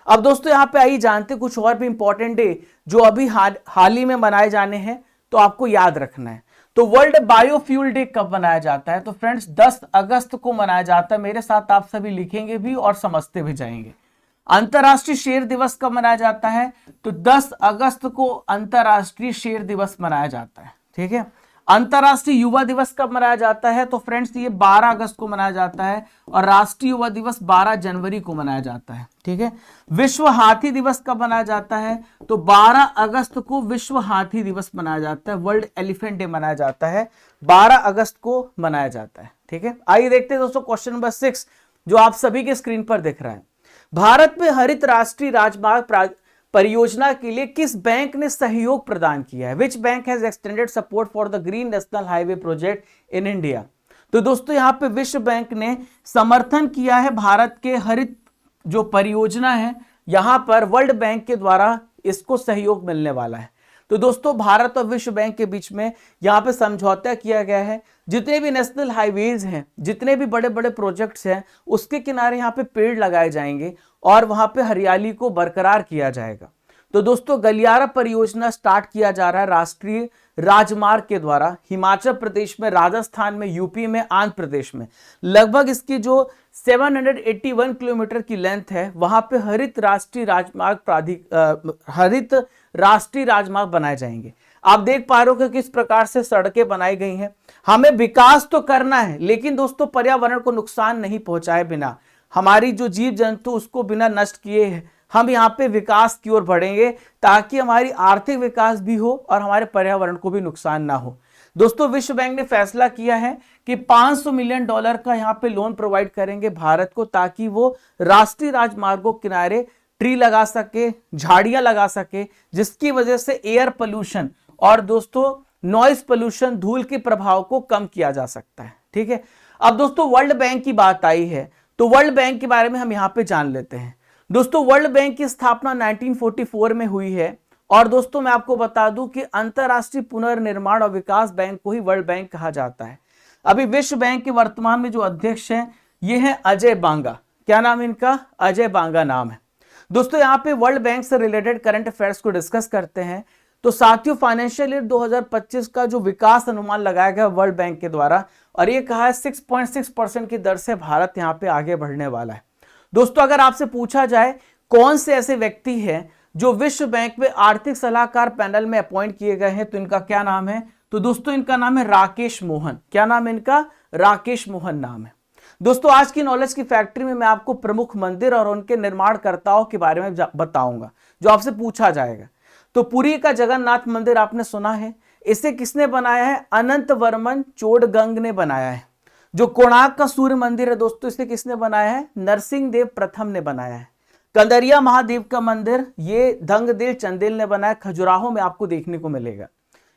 अब दोस्तों यहाँ पे आइए जानते कुछ और भी इंपॉर्टेंट डे जो अभी हाल ही में मनाए जाने हैं, तो आपको याद रखना है। तो वर्ल्ड बायोफ्यूल डे कब मनाया जाता है? तो फ्रेंड्स 10 अगस्त को मनाया जाता है। मेरे साथ आप सभी लिखेंगे भी और समझते भी जाएंगे। अंतरराष्ट्रीय शेर दिवस कब मनाया जाता है? तो 10 अगस्त को अंतरराष्ट्रीय शेर दिवस मनाया जाता है। ठीक है। अंतरराष्ट्रीय युवा दिवस कब मनाया जाता है? तो फ्रेंड्स ये 12 अगस्त को मनाया जाता है और राष्ट्रीय युवा दिवस 12 जनवरी को मनाया जाता है। ठीक है। विश्व हाथी दिवस कब मनाया जाता है? तो 12 अगस्त को विश्व हाथी दिवस मनाया जाता है। वर्ल्ड एलिफेंट डे मनाया जाता है, 12 अगस्त को मनाया जाता है। ठीक है। आइए देखते हैं दोस्तों क्वेश्चन नंबर 6 जो आप सभी के स्क्रीन पर दिख रहा है। भारत में हरित राष्ट्रीय राजमार्ग परियोजना के लिए किस बैंक ने सहयोग प्रदान किया है? Which bank has extended support for the green national highway project in India? तो दोस्तों यहाँ पे विश्व बैंक ने समर्थन किया है भारत के हरित जो परियोजना है, यहां पर वर्ल्ड बैंक के द्वारा इसको सहयोग मिलने वाला है। तो दोस्तों भारत और विश्व बैंक के बीच में यहां पे समझौता किया गया है। जितने भी नेशनल हाईवेज हैं, जितने भी बड़े बड़े प्रोजेक्ट्स हैं, उसके किनारे यहाँ पे पेड़ लगाए जाएंगे और वहां पे हरियाली को बरकरार किया जाएगा। तो दोस्तों गलियारा परियोजना स्टार्ट किया जा रहा है राष्ट्रीय राजमार्ग के द्वारा, हिमाचल प्रदेश में, राजस्थान में, यूपी में, आंध्र प्रदेश में। लगभग इसकी जो 781 किलोमीटर की लेंथ है, वहां पे हरित राष्ट्रीय राजमार्ग बनाए जाएंगे। आप देख पा रहे हो कि किस प्रकार से सड़कें बनाई गई हैं। हमें विकास तो करना है, लेकिन दोस्तों पर्यावरण को नुकसान नहीं पहुंचाए बिना, हमारी जो जीव जंतु उसको बिना नष्ट किए हम यहाँ पे विकास की ओर बढ़ेंगे, ताकि हमारी आर्थिक विकास भी हो और हमारे पर्यावरण को भी नुकसान ना हो। दोस्तों विश्व बैंक ने फैसला किया है कि $500 मिलियन का यहाँ पे लोन प्रोवाइड करेंगे भारत को, ताकि वो राष्ट्रीय राजमार्गों के किनारे ट्री लगा सके, झाड़ियां लगा सके, जिसकी वजह से एयर पोल्यूशन और दोस्तों नॉइस पोल्यूशन, धूल के प्रभाव को कम किया जा सकता है। ठीक है। अब दोस्तों वर्ल्ड बैंक की बात आई है, तो वर्ल्ड बैंक के बारे में हम यहाँ पे जान लेते हैं। दोस्तों वर्ल्ड बैंक की स्थापना 1944 में हुई है और दोस्तों मैं आपको बता दूं कि अंतरराष्ट्रीय पुनर्निर्माण और विकास बैंक को ही वर्ल्ड बैंक कहा जाता है। अभी विश्व बैंक के वर्तमान में जो अध्यक्ष हैं ये हैं अजय बांगा। क्या नाम इनका? अजय बांगा नाम है। दोस्तों यहाँ पे वर्ल्ड बैंक से रिलेटेड करंट अफेयर्स को डिस्कस करते हैं। तो साथियों फाइनेंशियल ईयर 2025 का जो विकास अनुमान लगाया गया वर्ल्ड बैंक के द्वारा, और ये कहा है 6.6% की दर से भारत यहाँ पे आगे बढ़ने वाला है। दोस्तों अगर आपसे पूछा जाए कौन से ऐसे व्यक्ति हैं जो विश्व बैंक में आर्थिक सलाहकार पैनल में अपॉइंट किए गए हैं, तो इनका क्या नाम है? तो दोस्तों इनका नाम है राकेश मोहन। क्या नाम है इनका? राकेश मोहन नाम है। दोस्तों आज की नॉलेज की फैक्ट्री में मैं आपको प्रमुख मंदिर और उनके निर्माणकर्ताओं के बारे में बताऊंगा जो आपसे पूछा जाएगा। तो पुरी का जगन्नाथ मंदिर आपने सुना है, इसे किसने बनाया है? अनंत वर्मन चोडगंग ने बनाया है। जो कोणार्क का सूर्य मंदिर है दोस्तों, इसे किसने बनाया है? नरसिंह देव प्रथम ने बनाया है। कंदरिया महादेव का मंदिर ये धंगदेल चंदेल ने बनाया, खजुराहो में आपको देखने को मिलेगा।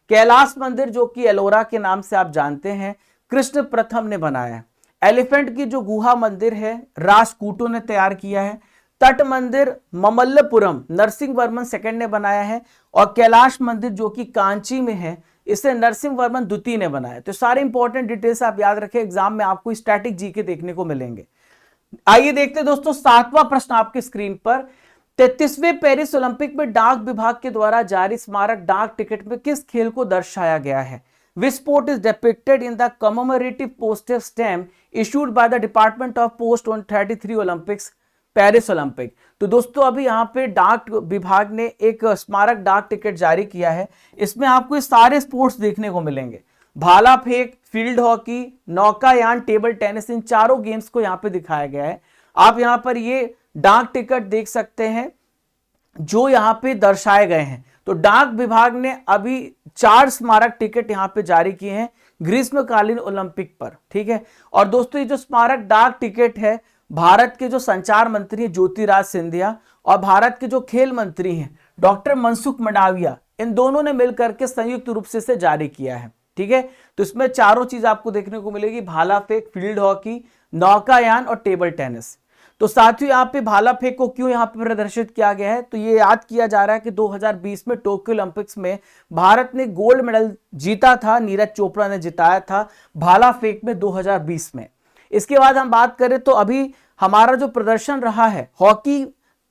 कैलाश मंदिर जो कि एलोरा के नाम से आप जानते हैं, कृष्ण प्रथम ने बनाया है। एलिफेंट की जो गुहा मंदिर है राजकूटो ने तैयार किया है। तट मंदिर ममल्लपुरम नरसिंह वर्मन सेकंड ने बनाया है और कैलाश मंदिर जो कि कांची में है इसे नरसिंह वर्मन द्वितीय ने बनाया। तो सारे इंपॉर्टेंट डिटेल्स आप याद रखें, एग्जाम में आपको स्टैटिक जीके देखने को मिलेंगे। आइए देखते हैं दोस्तों 7वां प्रश्न आपके स्क्रीन पर। 33वें पेरिस ओलंपिक में डाक विभाग के द्वारा जारी स्मारक डाक टिकट में किस खेल को दर्शाया गया है? Which sport is depicted in the commemorative postage stamp issued by the Department of Post on 33 Olympics Paris Olympic? तो दोस्तों अभी यहाँ पे डाक विभाग ने एक स्मारक डाक टिकट जारी किया है। इसमें आपको ये सारे स्पोर्ट्स देखने को मिलेंगे, भाला फेंक, फील्ड हॉकी, नौकायान, टेबल टेनिस, इन चारों गेम्स को यहाँ पे दिखाया गया है। आप यहाँ पर ये डाक टिकट देख सकते हैं जो यहाँ पे दर्शाए गए हैं। तो डाक विभाग ने अभी 4 स्मारक टिकट यहाँ पे जारी किए हैं ग्रीष्मकालीन ओलंपिक पर। ठीक है। और दोस्तों ये जो स्मारक डाक टिकट है, भारत के जो संचार मंत्री ज्योतिराज सिंधिया और भारत के जो खेल मंत्री हैं डॉक्टर मनसुख मंडाविया, इन दोनों ने मिलकर के संयुक्त रूप से इसे जारी किया है। ठीक है। तो इसमें चारों चीज आपको देखने को मिलेगी, भाला फेंक, फील्ड हॉकी, नौकायान और टेबल टेनिस। तो साथियों यहाँ पे भाला फेंक को क्यों यहाँ पे प्रदर्शित किया गया है, तो ये याद किया जा रहा है कि 2020 में टोक्यो ओलंपिक्स में भारत ने गोल्ड मेडल जीता था, नीरज चोपड़ा ने जिताया था भाला फेंक में 2020 में। इसके बाद हम बात करें तो अभी हमारा जो प्रदर्शन रहा है, हॉकी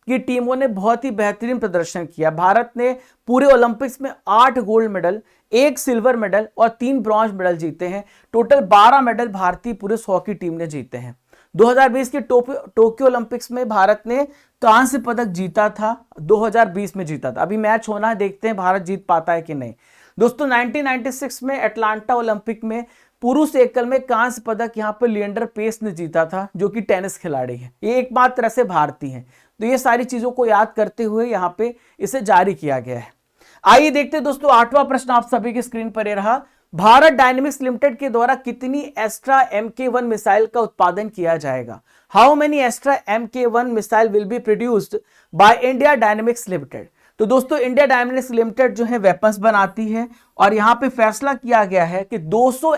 की टीमों ने बहुत ही बेहतरीन प्रदर्शन किया। भारत ने पूरे ओलंपिक्स में 8 गोल्ड मेडल, 1 सिल्वर मेडल और 3 ब्रॉन्ज मेडल जीते हैं। टोटल 12 मेडल भारतीय पुरुष हॉकी टीम ने जीते हैं। 2020 के टोक्यो ओलंपिक्स में भारत ने कांस्य पदक जीता था, 2020 में जीता था। अभी मैच होना है, देखते हैं भारत जीत पाता है कि नहीं। दोस्तों 1996 में अटलांटा ओलंपिक में पुरुष एकल में कांस्य पदक यहाँ पर लिएंडर पेस ने जीता था, जो कि टेनिस खिलाड़ी है, ये एकमात्र ऐसे भारतीय हैं। तो ये सारी चीजों को याद करते हुए यहाँ पे इसे जारी किया गया है। आइए देखते हैं दोस्तों 8वां प्रश्न आप सभी की स्क्रीन पर ये रहा। भारत डायनेमिक्स लिमिटेड के द्वारा कितनी एस्ट्रा MK1 मिसाइल का उत्पादन किया जाएगा? How many Astra MK1 missile will be produced by India Dynamics Limited? तो दोस्तों इंडिया डायनेमिक्स लिमिटेड जो है वेपन्स बनाती है और यहाँ पे फैसला किया गया है कि 200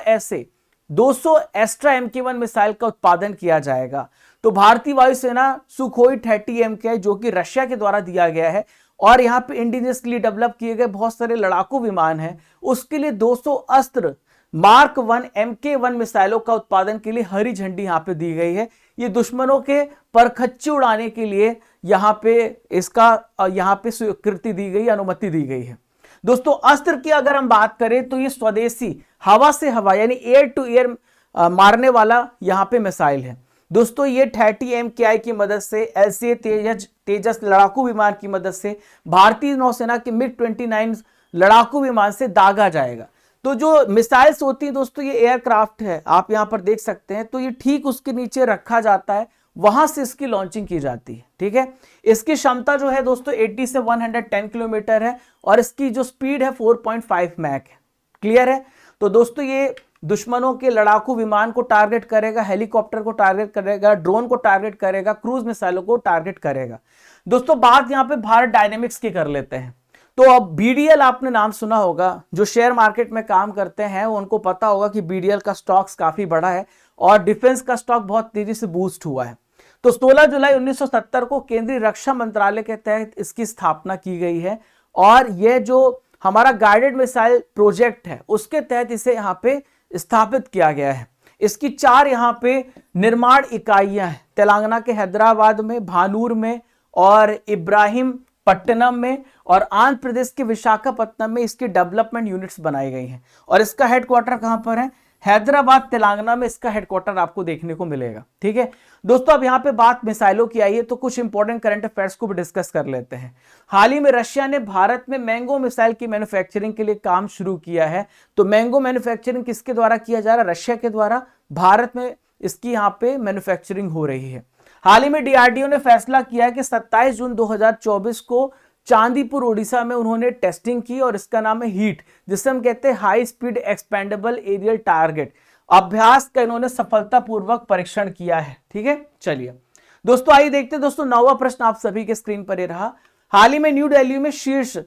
एस्ट्रा MK1 मिसाइल का उत्पादन किया जाएगा। तो भारतीय वायुसेना सुखोई 30 MKI जो कि रशिया के द्वारा दिया गया है और यहाँ पे इंडिजिनियसली डेवलप किए गए बहुत सारे लड़ाकू विमान हैं, उसके लिए 200 अस्त्र मार्क 1 MK1 मिसाइलों का उत्पादन के लिए हरी झंडी यहाँ पे दी गई है। ये दुश्मनों के परखच्चे उड़ाने के लिए यहाँ पे स्वीकृति दी गई, अनुमति दी गई है। दोस्तों अस्त्र की अगर हम बात करें तो ये स्वदेशी हवा से हवा यानी एयर टू एयर मारने वाला यहाँ पे मिसाइल है। दोस्तों ये 30 MKI की मदद से LCA तेजस लड़ाकू विमान की मदद से भारतीय नौसेना के MiG-29 लड़ाकू विमान से दागा जाएगा। तो जो मिसाइल्स होती हैं दोस्तों, ये एयरक्राफ्ट है, आप यहां पर देख सकते हैं, तो ये ठीक उसके नीचे रखा जाता है, वहां से इसकी लॉन्चिंग की जाती है। ठीक है, इसकी क्षमता जो है दोस्तों 80 से 110 किलोमीटर है और इसकी जो स्पीड है 4.5 मैक है। क्लियर है? तो दोस्तों ये दुश्मनों के लड़ाकू विमान को टारगेट करेगा, हेलीकॉप्टर को टारगेट करेगा, ड्रोन को टारगेट करेगा, क्रूज मिसाइलों को टारगेट करेगा। दोस्तों बात यहां पे भारत डायनेमिक्स की कर लेते हैं। तो अब BDL आपने नाम सुना होगा, जो शेयर मार्केट में काम करते हैं उनको पता होगा कि BDL का स्टॉक्स काफी बड़ा है और डिफेंस का स्टॉक बहुत तेजी से बूस्ट हुआ है। तो 16 जुलाई 1970 को केंद्रीय रक्षा मंत्रालय के तहत इसकी स्थापना की गई है और यह जो हमारा गाइडेड मिसाइल प्रोजेक्ट है उसके तहत इसे यहाँ पे स्थापित किया गया है। इसकी 4 यहाँ पे निर्माण इकाइयां हैं, तेलंगाना के हैदराबाद में, भानूर में और इब्राहिमपट्टनम में और आंध्र प्रदेश के विशाखापट्टनम में इसकी डेवलपमेंट यूनिट्स बनाई गई हैं। और इसका हेडक्वार्टर कहां पर है? हैदराबाद तेलंगाना में इसका हेडक्वार्टर आपको देखने को मिलेगा। ठीक है दोस्तों, अब यहाँ पे बात मिसाइलों की आई है तो कुछ इंपॉर्टेंट करंट अफेयर्स को भी डिस्कस कर लेते हैं। हाल ही में रशिया ने भारत में मैंगो मिसाइल की मैन्युफैक्चरिंग के लिए काम शुरू किया है। तो मैंगो मैन्युफैक्चरिंग किसके द्वारा किया जा रहा है? रशिया के द्वारा। भारत में इसकी यहाँ पे मैन्युफैक्चरिंग हो रही है। हाल ही में DRDO ने फैसला किया है कि 27 जून 2024 को चांदीपुर ओडिशा में उन्होंने टेस्टिंग की और इसका नाम है हीट, जिसे हम कहते हैं high speed expendable aerial target अभ्यास का इन्होंने सफलतापूर्वक परीक्षण किया है। ठीक है, चलिए दोस्तों आइए देखते हैं। दोस्तों 9वां प्रश्न आप सभी के स्क्रीन पर ये रहा। हाल ही में न्यू दिल्ली में शीर्ष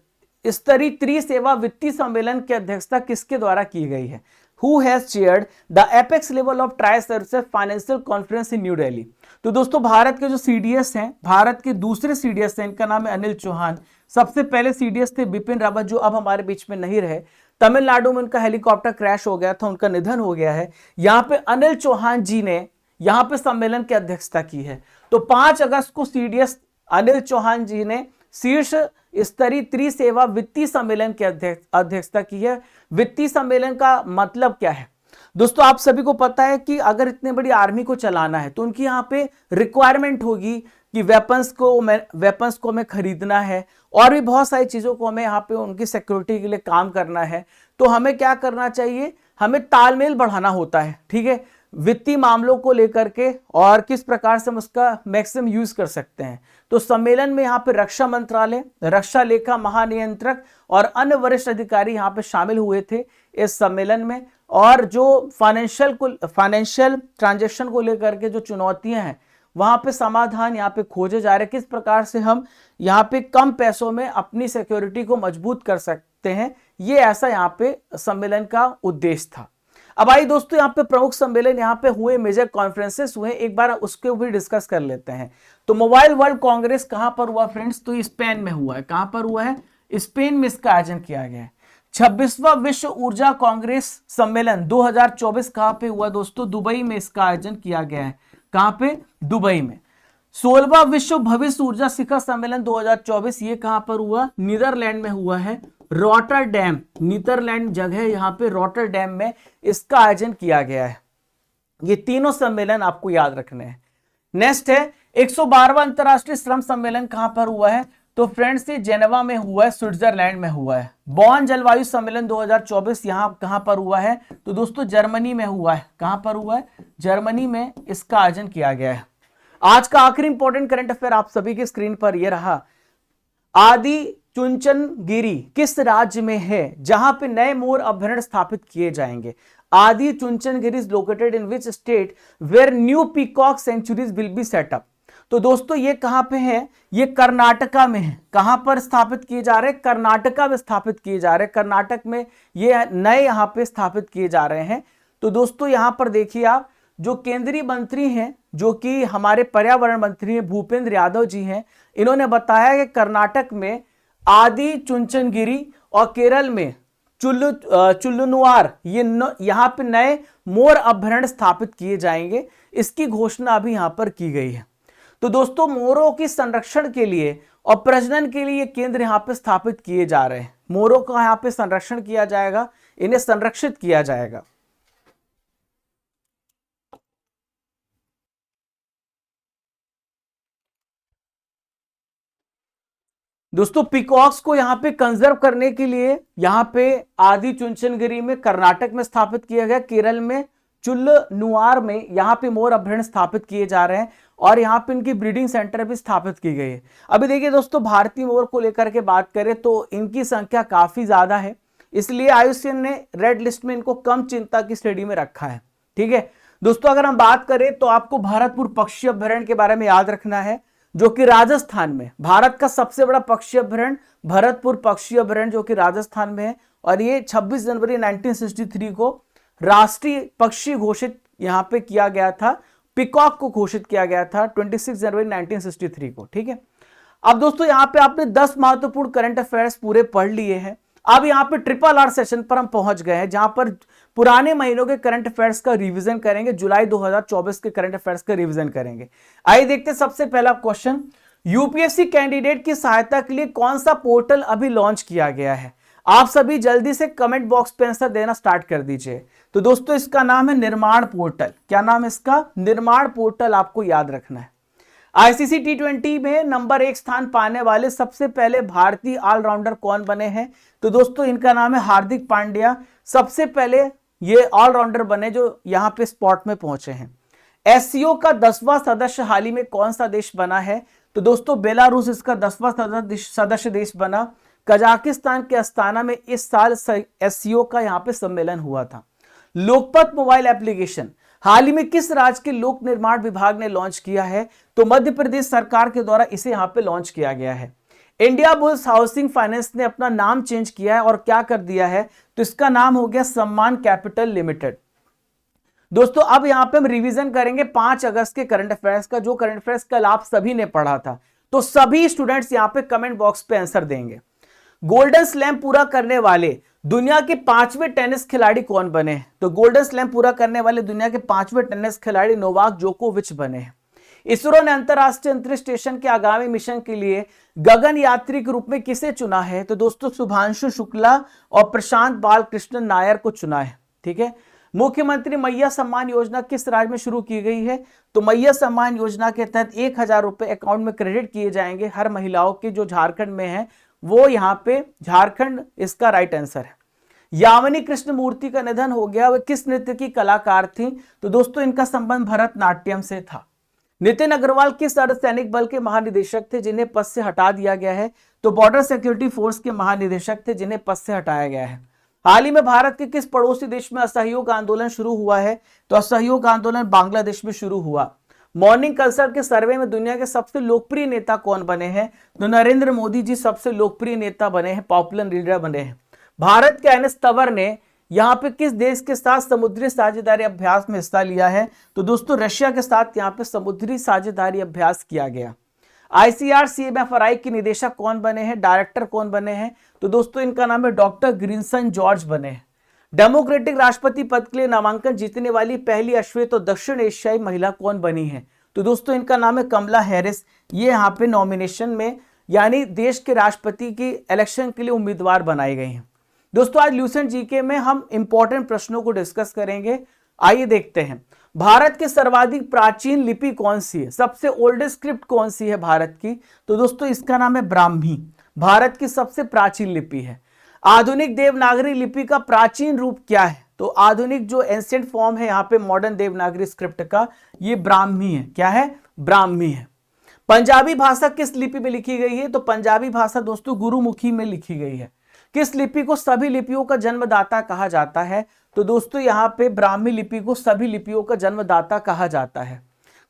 स्तरीय त्रिसेवा वित्तीय सम्मेलन की अध्यक्षता किसके द्वारा की गई है? Who has chaired the apex level of Tri-Services Financial Conference in New Delhi? तो दोस्तों भारत के जो CDS हैं, भारत के दूसरे CDS हैं, इनका नाम है अनिल चौहान। सबसे पहले CDS थे बिपिन रावत जो अब हमारे बीच में नहीं रहे। तमिलनाडु में उनका हेलीकॉप्टर क्रैश हो गया था, उनका निधन हो गया है। यहाँ पे अनिल चौहान जी ने यहाँ पे सम्मेलन की अध्यक्षता की है। तो 5 अगस्त को CDS अनिल चौहान जी ने शीर्ष स्तरीय त्रिसेवा वित्तीय सम्मेलन की अध्यक्षता की है। वित्तीय सम्मेलन का मतलब क्या है दोस्तों? आप सभी को पता है कि अगर इतने बड़ी आर्मी को चलाना है तो उनकी यहाँ पे रिक्वायरमेंट होगी कि वेपन्स को हमें खरीदना है और भी बहुत सारी चीजों को हमें यहाँ पे उनकी सिक्योरिटी के लिए काम करना है। तो हमें क्या करना चाहिए? हमें तालमेल बढ़ाना होता है। ठीक है, वित्तीय मामलों को लेकर के और किस प्रकार से हम उसका मैक्सिमम यूज कर सकते हैं। तो सम्मेलन में यहाँ पे रक्षा मंत्रालय, रक्षा लेखा महानियंत्रक और अन्य वरिष्ठ अधिकारी यहाँ पे शामिल हुए थे इस सम्मेलन में। और जो फाइनेंशियल ट्रांजैक्शन को लेकर के जो चुनौतियां हैं वहां पे समाधान यहाँ पे खोजे जा रहे, किस प्रकार से हम यहाँ पे कम पैसों में अपनी सिक्योरिटी को मजबूत कर सकते हैं। ये ऐसा यहाँ पे सम्मेलन का उद्देश्य था। अब आइए दोस्तों यहाँ पे प्रमुख सम्मेलन यहाँ पे हुए, मेजर कॉन्फ्रेंसेस हुए, एक बार उसके भी डिस्कस कर लेते हैं। तो मोबाइल वर्ल्ड कांग्रेस कहां पर हुआ फ्रेंड्स? तो स्पेन में हुआ है। कहां पर हुआ है? स्पेन में इसका आयोजन किया गया है। 26वां विश्व ऊर्जा कांग्रेस सम्मेलन 2024 कहां पे हुआ दोस्तों? दुबई में इसका आयोजन किया गया है। कहां पे? दुबई में। 16वां विश्व भविष्य ऊर्जा शिखर सम्मेलन 2024 ये कहां पर हुआ? नीदरलैंड में हुआ है। रॉटरडैम, नीदरलैंड जगह यहां पे रॉटरडैम में इसका आयोजन किया गया है। ये तीनों सम्मेलन आपको याद रखने हैं। नेक्स्ट है 112वां अंतरराष्ट्रीय श्रम सम्मेलन कहां पर हुआ है? तो फ्रेंड्स ये जेनेवा में हुआ है, स्विट्जरलैंड में हुआ है। बॉन जलवायु सम्मेलन 2024 यहां कहां पर हुआ है? तो दोस्तों जर्मनी में हुआ है। कहां पर हुआ है? जर्मनी में इसका आयोजन किया गया है। आज का आखिरी इंपॉर्टेंट करंट अफेयर आप सभी की स्क्रीन पर यह रहा। आदि चुंचनगिरी किस राज्य में है जहां पे नए मोर अभयारण्य स्थापित किए जाएंगे? Adi Chunchanagiri is located in which state where new peacock sanctuaries will be setup? तो दोस्तों ये कहां पे है? ये कर्नाटका में है। कहां पर स्थापित किए जा रहे हैं? कर्नाटका में स्थापित किए जा रहे हैं। कर्नाटक में ये नए यहां पे स्थापित किए जा रहे हैं। तो दोस्तों यहां पर देखिए आप, जो केंद्रीय मंत्री हैं, जो कि हमारे पर्यावरण मंत्री हैं, भूपेंद्र यादव जी हैं, इन्होंने बताया कि कर्नाटक में आदि चुंचनगिरी और केरल में चुल्लुनुआर ये यहां पे नए मोर अभयारण्य स्थापित किए जाएंगे। इसकी घोषणा अभी यहां पर की गई है। तो दोस्तों मोरों की संरक्षण के लिए और प्रजनन के लिए केंद्र यहां पे स्थापित किए जा रहे हैं। मोरों का यहां पे संरक्षण किया जाएगा, इन्हें संरक्षित किया जाएगा। दोस्तों पिकॉक्स को यहां पे कंजर्व करने के लिए यहां पे आदि चुंचनगिरी में कर्नाटक में स्थापित किया गया, केरल में चुल्लनुआर में यहां पे मोर अभयारण्य स्थापित किए जा रहे हैं और यहां पे इनकी ब्रीडिंग सेंटर भी स्थापित की गई है। अभी देखिए दोस्तों भारतीय मोर को लेकर के बात करें तो इनकी संख्या काफी ज्यादा है, इसलिए आयुष्मान ने रेड लिस्ट में इनको कम चिंता की श्रेणी में रखा है। ठीक है दोस्तों, अगर हम बात करें तो आपको भरतपुर पक्षी अभयारण्य के बारे में याद रखना है, जो कि राजस्थान में, भारत का सबसे बड़ा पक्षी अभयारण्य भरतपुर पक्षी अभयारण्य जो कि राजस्थान में है, और ये 26 जनवरी 1963 को राष्ट्रीय पक्षी घोषित यहां पे किया गया था। पिकॉक को घोषित किया गया था 26 जनवरी 1963 को। ठीक है, अब दोस्तों यहां पे आपने 10 महत्वपूर्ण करंट अफेयर्स पूरे पढ़ लिए हैं। अब यहां पे RRR सेशन पर हम पहुंच गए हैं, जहां पर पुराने महीनों के करंट अफेयर्स का रिवीजन करेंगे, जुलाई 2024 के करंट अफेयर्स का रिवीजन करेंगे। आइए देखते हैं सबसे पहला क्वेश्चन, यूपीएससी कैंडिडेट की सहायता के लिए कौन सा पोर्टल अभी लॉन्च किया गया है? आप सभी जल्दी से कमेंट बॉक्स पे आंसर देना स्टार्ट कर दीजिए। तो दोस्तों इसका नाम है निर्माण पोर्टल। क्या नाम है इसका? निर्माण पोर्टल, आपको याद रखना है। आईसीसी T20 में नंबर 1 स्थान पाने वाले सबसे पहले भारतीय ऑलराउंडर कौन बने हैं? तो दोस्तों इनका नाम है हार्दिक पांड्या। सबसे पहले ये ऑलराउंडर बने जो यहां पे स्पॉट में पहुंचे हैं। एससीओ का 10वां सदस्य हाल ही में कौन सा देश बना है? तो दोस्तों बेलारूस इसका 10वां सदस्य देश बना। कजाकिस्तान के अस्ताना में इस साल एससीओ का यहां पे सम्मेलन हुआ था। लोकपथ मोबाइल एप्लीकेशन हाल ही में किस राज्य के लोक निर्माण विभाग ने लॉन्च किया है? तो मध्य प्रदेश सरकार के द्वारा इसे यहां पे लॉन्च किया गया है। इंडिया बुल्स हाउसिंग फाइनेंस ने अपना नाम चेंज किया है और क्या कर दिया है? तो इसका नाम हो गया सम्मान कैपिटल लिमिटेड। दोस्तों अब यहां पे हम रिवीजन करेंगे 5 अगस्त के करंट अफेयर्स का, जो करंट अफेयर्स कल आप सभी ने पढ़ा था। तो सभी स्टूडेंट्स यहां पे कमेंट बॉक्स पे आंसर देंगे। गोल्डन स्लैम पूरा करने वाले दुनिया के 5वें टेनिस खिलाड़ी कौन बने हैं? तो गोल्डन स्लैम पूरा करने वाले दुनिया के 5वें टेनिस खिलाड़ी नोवाक जोकोविच बने हैं। इसरो ने अंतरराष्ट्रीय अंतरिक्ष स्टेशन के आगामी मिशन के लिए गगन यात्री के रूप में किसे चुना है? तो दोस्तों शुभांशु शुक्ला और प्रशांत बालकृष्णन नायर को चुना है। ठीक है, मुख्यमंत्री मैया सम्मान योजना किस राज्य में शुरू की गई है? तो मैया सम्मान योजना के तहत 1000 रुपए अकाउंट में क्रेडिट किए जाएंगे हर महिलाओं के, जो झारखंड में है, वो यहां पे झारखंड इसका राइट आंसर है। यामिनी कृष्णमूर्ति का निधन हो गया, वह किस नृत्य की कलाकार थी? तो दोस्तों इनका संबंध भरतनाट्यम से था। नितिन अग्रवाल किस अर्धसैनिक बल के महानिदेशक थे जिन्हें पद से हटा दिया गया है? तो बॉर्डर सिक्योरिटी फोर्स के महानिदेशक थे जिन्हें पद से हटाया गया है। हाल ही में भारत के किस पड़ोसी देश में असहयोग आंदोलन शुरू हुआ है? तो असहयोग आंदोलन बांग्लादेश में शुरू हुआ। मॉर्निंग कंसल्ट के सर्वे में दुनिया के सबसे लोकप्रिय नेता कौन बने हैं? तो नरेंद्र मोदी जी सबसे लोकप्रिय नेता बने हैं, पॉपुलर लीडर बने हैं। भारत के एनएस तंवर ने यहाँ पे किस देश के साथ समुद्री साझेदारी अभ्यास में हिस्सा लिया है? तो दोस्तों रशिया के साथ यहाँ पे समुद्री साझेदारी अभ्यास किया गया। ICRC-MFRI के निदेशक कौन बने हैं, डायरेक्टर कौन बने हैं? तो दोस्तों इनका नाम है डॉक्टर ग्रिनसन जॉर्ज बने हैं। डेमोक्रेटिक राष्ट्रपति पद के लिए नामांकन जीतने वाली पहली अश्वेत और दक्षिण एशियाई महिला कौन बनी है? तो दोस्तों इनका नाम है कमला हैरिस। ये यहाँ पे नॉमिनेशन में यानी देश के राष्ट्रपति की इलेक्शन के लिए उम्मीदवार बनाई गई हैं। दोस्तों आज ल्यूसेंट जीके में हम इंपॉर्टेंट प्रश्नों को डिस्कस करेंगे। आइए देखते हैं, भारत की सर्वाधिक प्राचीन लिपि कौन सी है? सबसे ओल्डेस्ट स्क्रिप्ट कौन सी है भारत की? तो दोस्तों इसका नाम है ब्राह्मी। भारत की सबसे प्राचीन लिपि है। आधुनिक देवनागरी लिपि का प्राचीन रूप क्या है? तो आधुनिक जो एंशिएंट फॉर्म है यहाँ पे मॉडर्न देवनागरी स्क्रिप्ट का, ये ब्राह्मी है। क्या है? ब्राह्मी है। पंजाबी भाषा किस लिपि में लिखी गई है? तो पंजाबी भाषा दोस्तों गुरुमुखी में लिखी गई है। किस लिपि को सभी लिपियों का जन्मदाता कहा जाता है? तो दोस्तों यहाँ पे ब्राह्मी लिपि को सभी लिपियों का जन्मदाता कहा जाता है।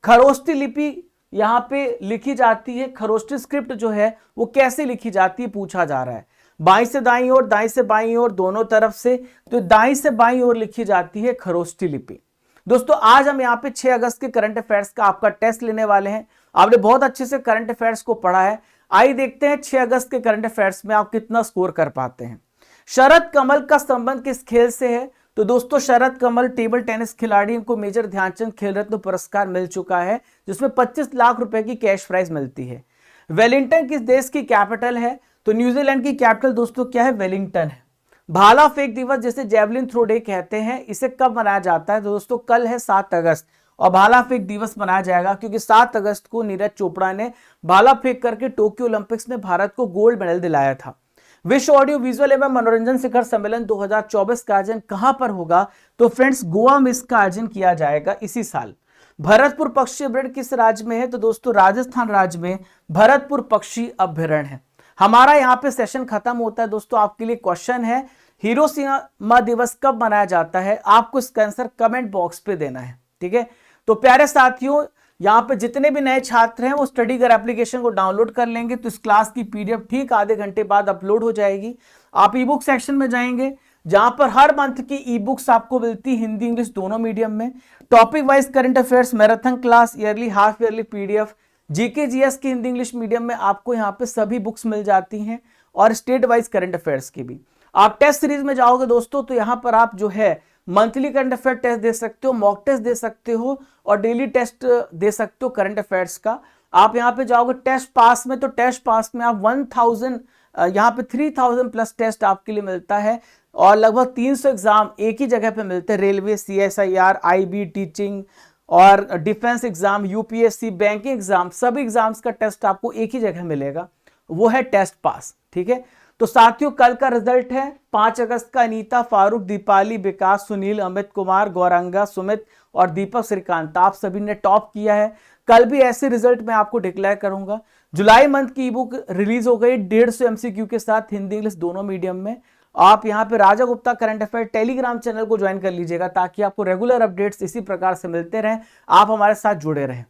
खरोष्टी लिपि यहाँ पे लिखी जाती है। खरोष्टी स्क्रिप्ट जो है वो कैसे लिखी जाती है पूछा जा रहा है। बाईं से दाईं ओर, दाईं से बाईं ओर, दोनों तरफ से। तो दाईं से बाईं ओर लिखी जाती है खरोष्टी लिपि। दोस्तों आज हम यहाँ पे 6 अगस्त के करंट अफेयर्स का आपका टेस्ट लेने वाले हैं। आपने बहुत अच्छे से करंट अफेयर्स को पढ़ा है। आइए देखते हैं 6 अगस्त के करंट अफेयर्स में आप कितना स्कोर कर पाते हैं। शरद कमल का संबंध किस खेल से है? तो दोस्तों शरद कमल टेबल टेनिस खिलाड़ी, इनको मेजर ध्यानचंद खेल रत्न पुरस्कार मिल चुका है, जिसमें 25 लाख रुपए की कैश प्राइज मिलती है। वेलिंगटन किस देश की कैपिटल है? तो न्यूजीलैंड की कैपिटल दोस्तों क्या है? वेलिंगटन है। भाला फेंक दिवस जिसे जेवलिन थ्रो डे कहते हैं, इसे कब मनाया जाता है? तो दोस्तों कल है 7 अगस्त और भाला फेंक दिवस मनाया जाएगा क्योंकि 7 अगस्त को नीरज चोपड़ा ने भाला फेंक करके टोक्यो ओलंपिक्स में भारत को गोल्ड मेडल दिलाया था। विश्व ऑडियो विजुअल एवं मनोरंजन शिखर सम्मेलन 2024 का आयोजन कहां पर होगा? तो फ्रेंड्स गोवा में इसका आयोजन किया जाएगा इसी साल। भरतपुर पक्षी अभ्यारण्य किस राज्य में है? तो दोस्तों राजस्थान राज्य में भरतपुर पक्षी अभ्यारण्य है। हमारा यहाँ पे सेशन खत्म होता है। दोस्तों आपके लिए क्वेश्चन है, हिरोशिमा दिवस कब मनाया जाता है? आपको इसका आंसर कमेंट बॉक्स पे देना है। ठीक है, तो प्यारे साथियों यहाँ पे जितने भी नए छात्र हैं वो स्टडी घर एप्लीकेशन को डाउनलोड कर लेंगे तो इस क्लास की पीडीएफ ठीक आधे घंटे बाद अपलोड हो जाएगी। आप ई बुक सेक्शन में जाएंगे जहां पर हर मंथ की ई बुक्स आपको मिलती है हिंदी इंग्लिश दोनों मीडियम में। Topic wise current affairs, marathon class, yearly, half yearly PDF, GK GS की हिंदी इंग्लिश मीडियम में आपको यहाँ पे सभी बुक्स मिल जाती हैं और स्टेट वाइज करंट अफेयर्स की भी। आप टेस्ट सीरीज में जाओगे दोस्तों तो यहाँ पर आप जो है मंथली करंट अफेयर टेस्ट दे सकते हो, मॉक टेस्ट दे सकते हो और डेली टेस्ट दे सकते हो करंट अफेयर्स का। आप यहाँ पे जाओगे टेस्ट पास में, तो टेस्ट पास में आप 1000 यहाँ पे 3000 प्लस टेस्ट आपके लिए मिलता है और लगभग 300 एग्जाम एक ही जगह पे मिलते हैं। रेलवे, CSIR, IB, टीचिंग और defence exam, UPSC, banking exam, सभी एग्जाम्स का टेस्ट आपको एक ही जगह मिलेगा, वो है टेस्ट पास। ठीक है, तो साथियों कल का रिजल्ट है 5 अगस्त का। अनीता, फारूक, दीपाली, विकास, सुनील, अमित कुमार, गौरंगा, सुमित और दीपक श्रीकांत, आप सभी ने टॉप किया है। कल भी ऐसे रिजल्ट मैं आपको डिक्लेयर करूंगा। जुलाई मंथ की ई बुक रिलीज हो गई 150 MCQ के साथ हिंदी इंग्लिश दोनों मीडियम में। आप यहाँ पे Raja Gupta current affair telegram channel को ज्वाइन कर लीजिएगा ताकि आपको रेगुलर अपडेट्स इसी प्रकार से मिलते रहें, आप हमारे साथ जुड़े रहें।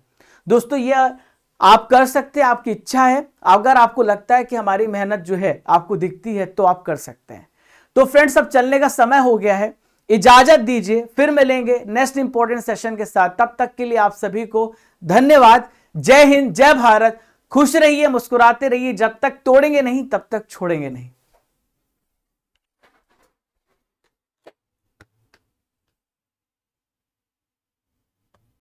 दोस्तों ये आप कर सकते हैं, आपकी इच्छा है। अगर आपको लगता है कि हमारी मेहनत जो है आपको दिखती है तो आप कर सकते हैं। तो फ्रेंड्स अब चलने का समय हो गया है, इजाजत दीजिए, फिर मिलेंगे नेक्स्ट इंपॉर्टेंट सेशन के साथ। तब तक के लिए आप सभी को धन्यवाद। जय हिंद, जय भारत। खुश रहिए, मुस्कुराते रहिए, जब तक तोड़ेंगे नहीं तब तक छोड़ेंगे नहीं।